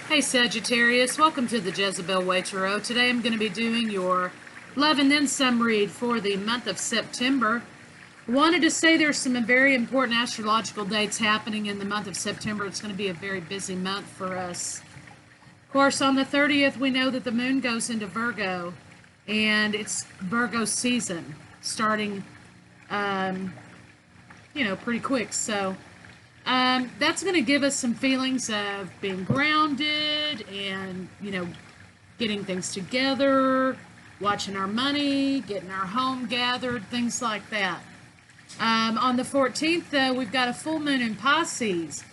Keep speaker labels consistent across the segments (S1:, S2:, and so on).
S1: Hey Sagittarius, welcome to the Jezebel Way Tarot. Today I'm going to be doing your Love and Then Some read for the month of September. I wanted to say there's some very important astrological dates happening in the month of September. It's going to be a very busy month for us. Of course, on the 30th, we know that the moon goes into Virgo, and it's Virgo season, starting, pretty quick. So that's going to give us some feelings of being grounded and, getting things together, watching our money, getting our home gathered, things like that. On the 14th, though, we've got a full moon in Pisces,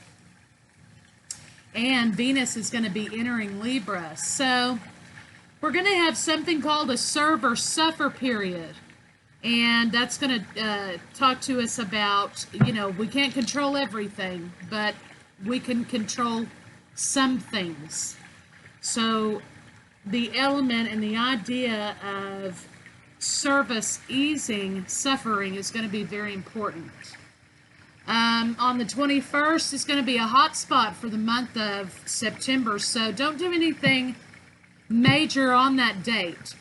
S1: and Venus is going to be entering Libra. So we're going to have something called a serve or suffer period. And that's going to talk to us about, we can't control everything, but we can control some things. So the element and the idea of service easing suffering is going to be very important. On the 21st, it's going to be a hot spot for the month of September, so don't do anything major on that date.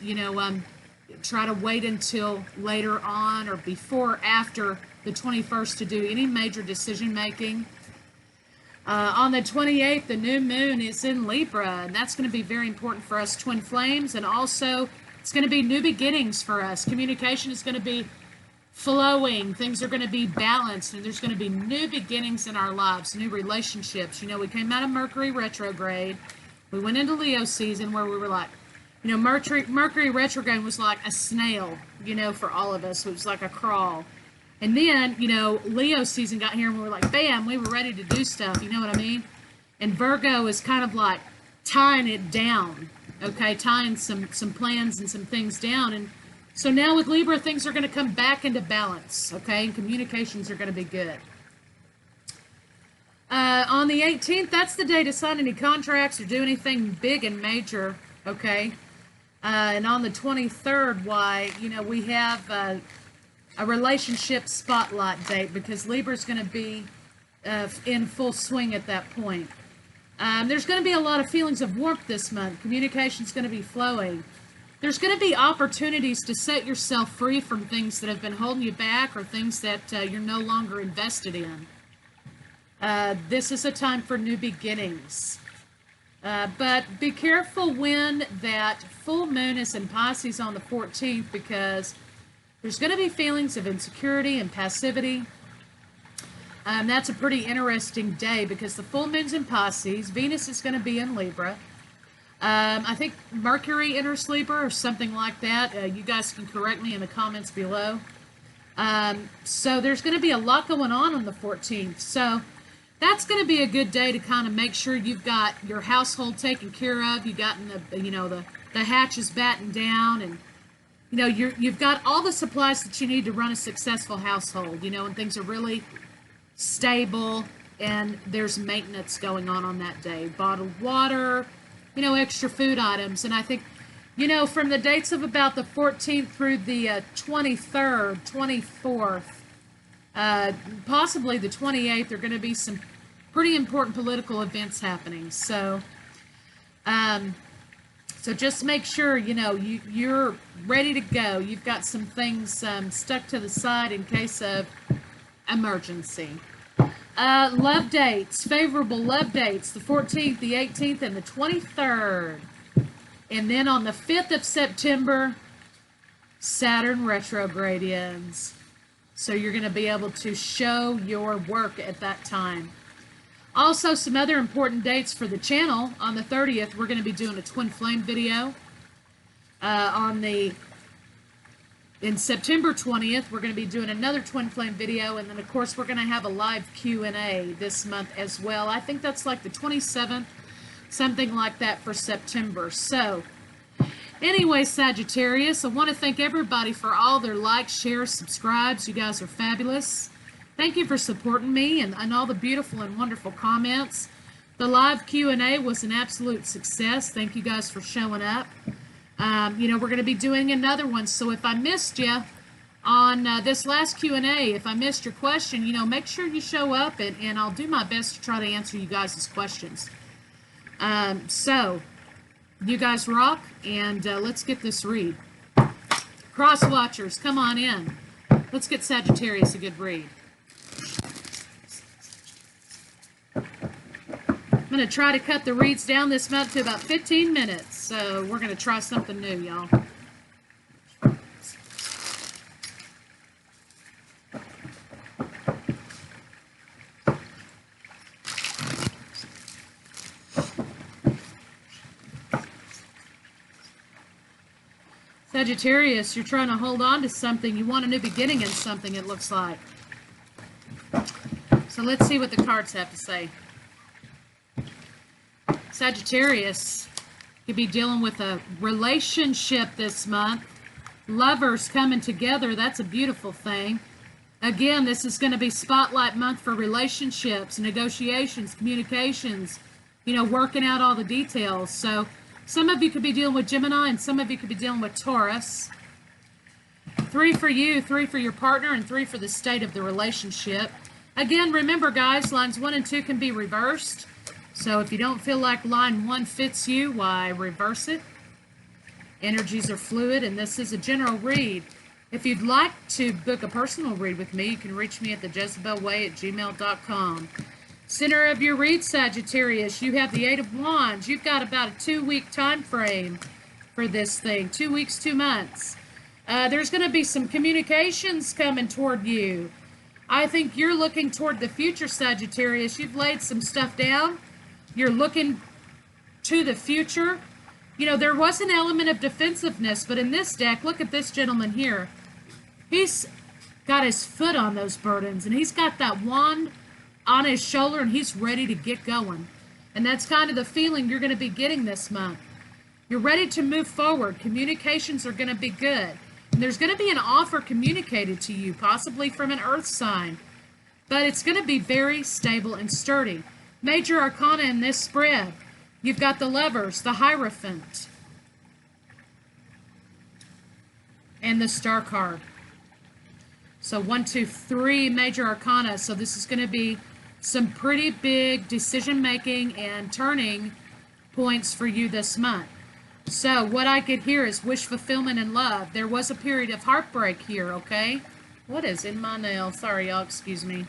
S1: Try to wait until later on or before or after the 21st to do any major decision making. On the 28th, the new moon is in Libra, and that's going to be very important for us twin flames, and also it's going to be new beginnings for us. Communication is going to be flowing, things are going to be balanced, and there's going to be new beginnings in our lives, new relationships. We came out of Mercury retrograde, we went into Leo season where we were like, Mercury retrograde was like a snail, for all of us. It was like a crawl. And then, Leo season got here and we were like, bam, we were ready to do stuff, you know what I mean? And Virgo is kind of like tying it down, okay? Tying some plans and some things down. And so now with Libra, things are going to come back into balance, okay? And communications are going to be good. On the 18th, that's the day to sign any contracts or do anything big and major, okay? And on the 23rd, we have a relationship spotlight date because Libra's going to be in full swing at that point. There's going to be a lot of feelings of warmth this month. Communication's going to be flowing. There's going to be opportunities to set yourself free from things that have been holding you back or things that you're no longer invested in. This is a time for new beginnings. But be careful when that full moon is in Pisces on the 14th because there's going to be feelings of insecurity and passivity. That's a pretty interesting day because the full moon's in Pisces. Venus is going to be in Libra. I think Mercury enters Libra or something like that. You guys can correct me in the comments below. So there's going to be a lot going on the 14th. So that's going to be a good day to kind of make sure you've got your household taken care of. You've gotten the hatches battened down, and you've got all the supplies that you need to run a successful household. And things are really stable, and there's maintenance going on that day. Bottled water, extra food items, and I think from the dates of about the 14th through the 23rd, 24th, possibly the 28th, there are going to be some pretty important political events happening. So just make sure, you're ready to go. You've got some things stuck to the side in case of emergency. Love dates, favorable love dates, the 14th, the 18th, and the 23rd. And then on the 5th of September, Saturn retrograde ends. So you're going to be able to show your work at that time. Also, some other important dates for the channel. On the 30th, we're going to be doing a twin flame video. In September 20th, we're going to be doing another twin flame video. And then, of course, we're going to have a live Q&A this month as well. I think that's like the 27th, something like that for September. So, anyway, Sagittarius, I want to thank everybody for all their likes, shares, subscribes. You guys are fabulous. Thank you for supporting me and all the beautiful and wonderful comments. The live Q&A was an absolute success. Thank you guys for showing up. We're going to be doing another one. So if I missed you on this last Q&A, if I missed your question, make sure you show up and I'll do my best to try to answer you guys' questions. So, you guys rock, and let's get this read. Cross watchers, come on in. Let's get Sagittarius a good read. I'm going to try to cut the reads down this month to about 15 minutes. So we're going to try something new, y'all. Sagittarius, you're trying to hold on to something. You want a new beginning in something, it looks like. So let's see what the cards have to say. Sagittarius could be dealing with a relationship this month. Lovers coming together, that's a beautiful thing. Again, this is going to be spotlight month for relationships, negotiations, communications, you know, working out all the details. So some of you could be dealing with Gemini, and some of you could be dealing with Taurus. 3 for you, 3 for your partner, and 3 for the state of the relationship. Again, remember, guys, lines 1 and 2 can be reversed. So if you don't feel like line 1 fits you, why, reverse it. Energies are fluid, and this is a general read. If you'd like to book a personal read with me, you can reach me at thejezebelway@gmail.com. Center of your read, Sagittarius, you have the 8 of Wands. You've got about a 2-week time frame for this thing. 2 weeks, 2 months. There's going to be some communications coming toward you. I think you're looking toward the future, Sagittarius. You've laid some stuff down. You're looking to the future. You know, there was an element of defensiveness, but in this deck, look at this gentleman here. He's got his foot on those burdens, and he's got that wand on his shoulder, and he's ready to get going. And that's kind of the feeling you're going to be getting this month. You're ready to move forward. Communications are going to be good. And there's going to be an offer communicated to you, possibly from an earth sign. But it's going to be very stable and sturdy. Major arcana in this spread. You've got the Lovers, the Hierophant, and the Star card. So 1, 2, 3 major arcana. So this is going to be some pretty big decision making and turning points for you this month. So what I get here is wish fulfillment and love. There was a period of heartbreak here, okay? What is in my nail? Sorry, y'all, excuse me.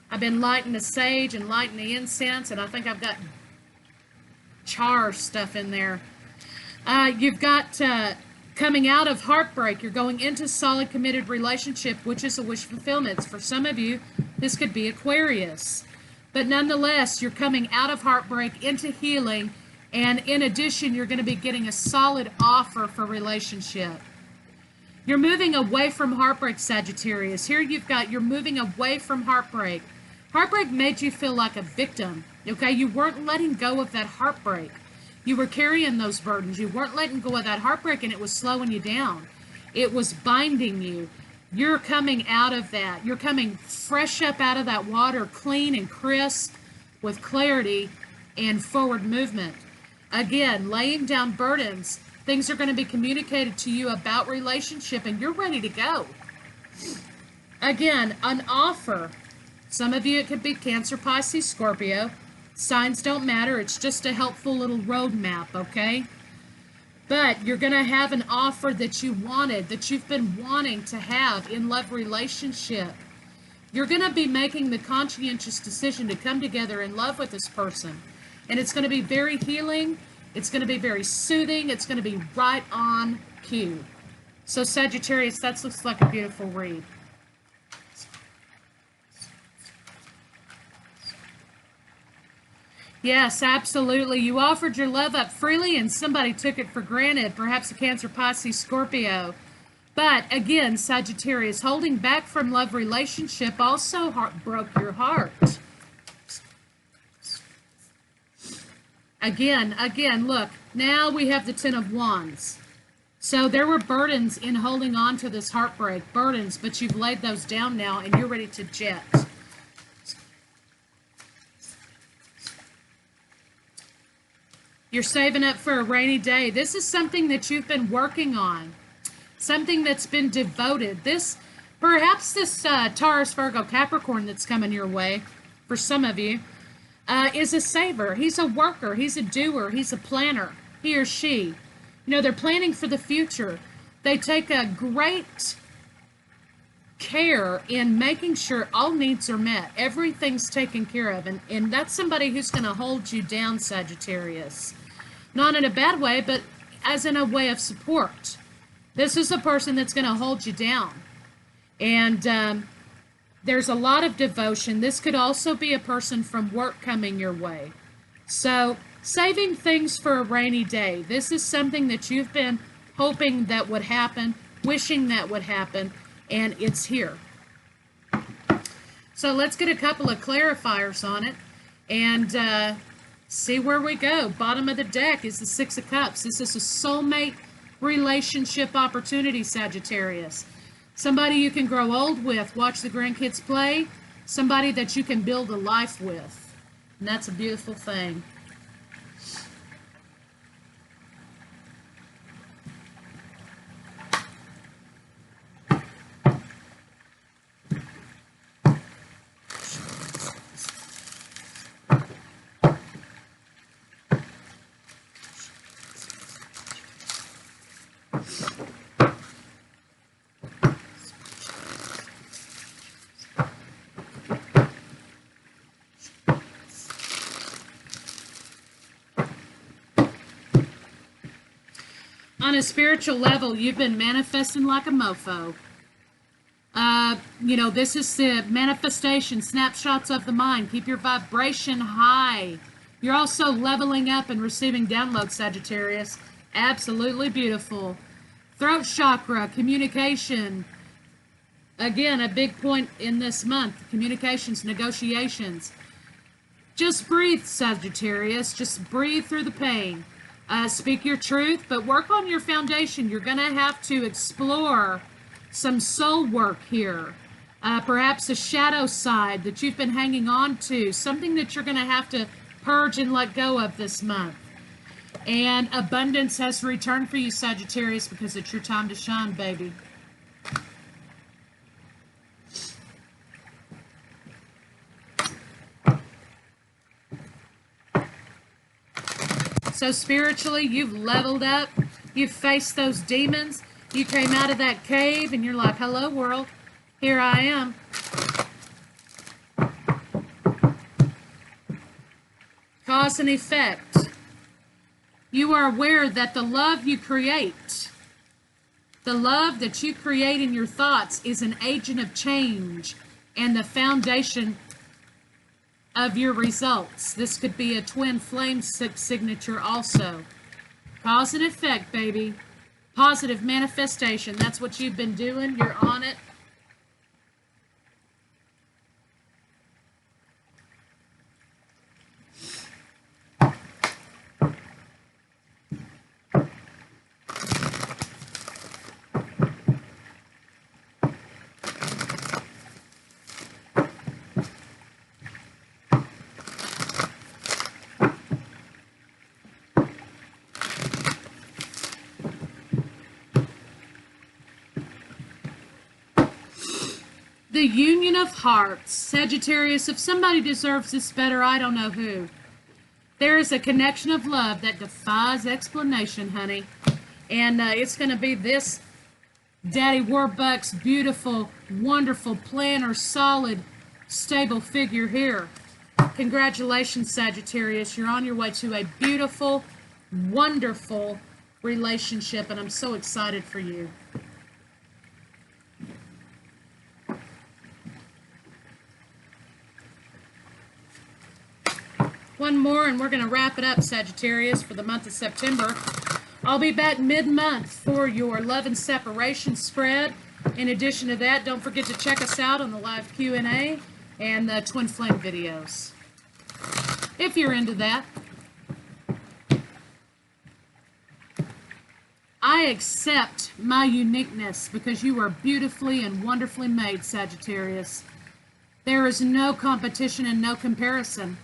S1: I've been lighting the sage and lighting the incense, and I think I've got char stuff in there. You've got coming out of heartbreak. You're going into solid committed relationship, which is a wish fulfillment. For some of you, this could be Aquarius. But nonetheless, you're coming out of heartbreak into healing, and in addition, you're going to be getting a solid offer for relationship. You're moving away from heartbreak, Sagittarius. Here you've got, you're moving away from heartbreak. Heartbreak made you feel like a victim, okay? You weren't letting go of that heartbreak. You were carrying those burdens. You weren't letting go of that heartbreak, and it was slowing you down. It was binding you. You're coming out of that. You're coming fresh up out of that water, clean and crisp, with clarity and forward movement. Again, laying down burdens. Things are going to be communicated to you about relationship, and you're ready to go. Again, an offer. Some of you, it could be Cancer, Pisces, Scorpio. Signs don't matter. It's just a helpful little roadmap, okay? But you're going to have an offer that you wanted, that you've been wanting to have in love relationship. You're going to be making the conscientious decision to come together in love with this person. And it's going to be very healing. It's going to be very soothing. It's going to be right on cue. So Sagittarius, that looks like a beautiful read. Yes, absolutely. You offered your love up freely and somebody took it for granted, perhaps a Cancer, Pisces, Scorpio. But again, Sagittarius, holding back from love relationship also broke your heart. Again, look, now we have the 10 of Wands. So there were burdens in holding on to this heartbreak, burdens, but you've laid those down now and you're ready to jet. You're saving up for a rainy day. This is something that you've been working on, something that's been devoted. Perhaps this Taurus, Virgo, Capricorn that's coming your way for some of you. is a saver. He's a worker. He's a doer. He's a planner. He or she. You know, they're planning for the future. They take a great care in making sure all needs are met. Everything's taken care of. And that's somebody who's going to hold you down, Sagittarius. Not in a bad way, but as in a way of support. This is a person that's going to hold you down. And there's a lot of devotion. This could also be a person from work coming your way. So, saving things for a rainy day. This is something that you've been hoping that would happen, wishing that would happen, and it's here. So let's get a couple of clarifiers on it and see where we go. Bottom of the deck is the Six of Cups. This is a soulmate relationship opportunity, Sagittarius. Somebody you can grow old with, watch the grandkids play, somebody that you can build a life with. And that's a beautiful thing. On a spiritual level, you've been manifesting like a mofo. You know, this is the manifestation, snapshots of the mind. Keep your vibration high. You're also leveling up and receiving downloads, Sagittarius. Absolutely beautiful. Throat chakra, communication. Again, a big point in this month. Communications, negotiations. Just breathe, Sagittarius. Just breathe through the pain. Speak your truth, but work on your foundation. You're going to have to explore some soul work here. Perhaps a shadow side that you've been hanging on to. Something that you're going to have to purge and let go of this month. And abundance has returned for you, Sagittarius, because it's your time to shine, baby. So spiritually, you've leveled up. You've faced those demons. You came out of that cave and you're like, hello, world. Here I am. Cause and effect. You are aware that the love you create, the love that you create in your thoughts is an agent of change and the foundation of your results. This could be a twin flame signature also. Cause and effect, baby. Positive manifestation. That's what you've been doing. You're on it. The union of hearts. Sagittarius, if somebody deserves this better, I don't know who. There is a connection of love that defies explanation, honey. And it's going to be this Daddy Warbucks beautiful, wonderful, planner, solid, stable figure here. Congratulations, Sagittarius. You're on your way to a beautiful, wonderful relationship, and I'm so excited for you. One more and we're going to wrap it up, Sagittarius, for the month of September. I'll be back mid-month for your love and separation spread. In addition to that, don't forget to check us out on the live Q&A and the Twin Flame videos, if you're into that. I accept my uniqueness because you are beautifully and wonderfully made, Sagittarius. There is no competition and no comparison.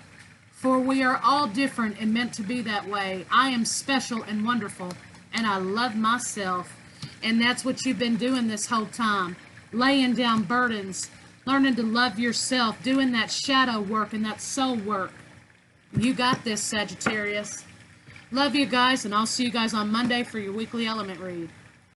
S1: For we are all different and meant to be that way. I am special and wonderful, and I love myself. And that's what you've been doing this whole time. Laying down burdens, learning to love yourself, doing that shadow work and that soul work. You got this, Sagittarius. Love you guys, and I'll see you guys on Monday for your weekly element read.